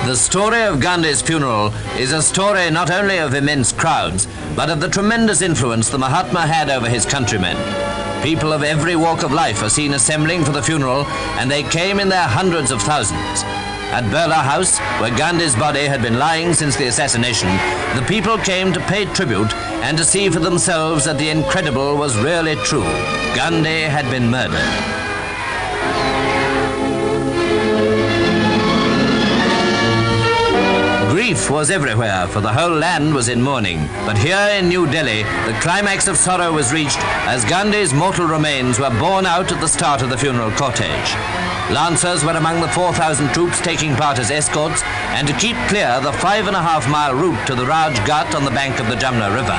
The story of Gandhi's funeral is a story not only of immense crowds, but of the tremendous influence the Mahatma had over his countrymen. People of every walk of life are seen assembling for the funeral, and they came in their hundreds of thousands. At Birla House, where Gandhi's body had been lying since the assassination, the people came to pay tribute and to see for themselves that the incredible was really true. Gandhi had been murdered. Grief was everywhere, for the whole land was in mourning. But here in New Delhi, the climax of sorrow was reached as Gandhi's mortal remains were borne out at the start of the funeral cortege. Lancers were among the 4,000 troops taking part as escorts, and to keep clear the 5.5-mile route to the Raj Ghat on the bank of the Jamna River.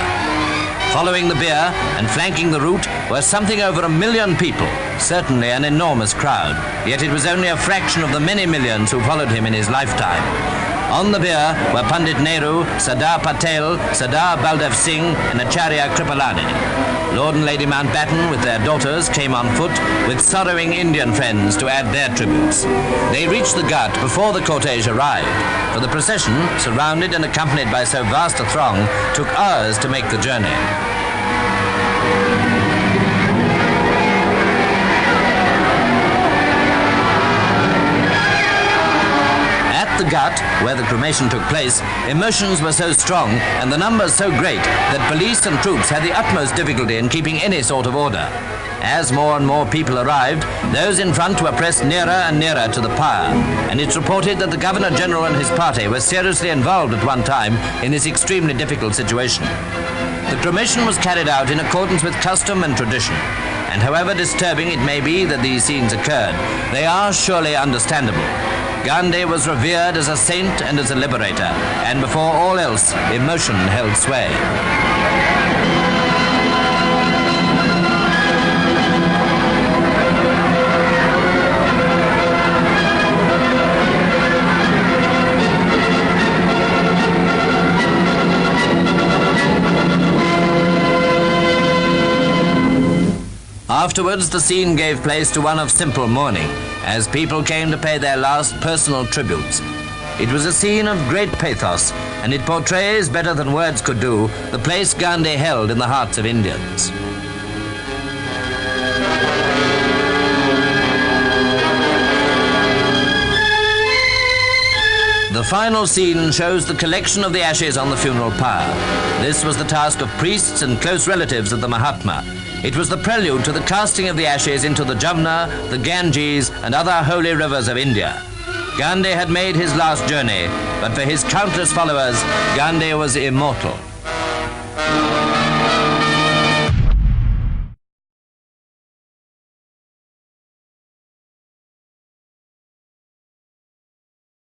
Following the bier and flanking the route were something over 1 million people, certainly an enormous crowd, yet it was only a fraction of the many millions who followed him in his lifetime. On the bier were Pandit Nehru, Sardar Patel, Sardar Baldev Singh and Acharya Kripalani. Lord and Lady Mountbatten with their daughters came on foot with sorrowing Indian friends to add their tributes. They reached the Ghat before the cortege arrived, for the procession, surrounded and accompanied by so vast a throng, took hours to make the journey. At the Ghat, where the cremation took place, emotions were so strong and the numbers so great that police and troops had the utmost difficulty in keeping any sort of order. As more and more people arrived, those in front were pressed nearer and nearer to the pyre, and it's reported that the Governor-General and his party were seriously involved at one time in this extremely difficult situation. The cremation was carried out in accordance with custom and tradition, and however disturbing it may be that these scenes occurred, they are surely understandable. Gandhi was revered as a saint and as a liberator, and before all else, emotion held sway. Afterwards, the scene gave place to one of simple mourning, as people came to pay their last personal tributes. It was a scene of great pathos, and it portrays, better than words could do, the place Gandhi held in the hearts of Indians. The final scene shows the collection of the ashes on the funeral pyre. This was the task of priests and close relatives of the Mahatma. It was the prelude to the casting of the ashes into the Jamna, the Ganges, and other holy rivers of India. Gandhi had made his last journey, but for his countless followers, Gandhi was immortal.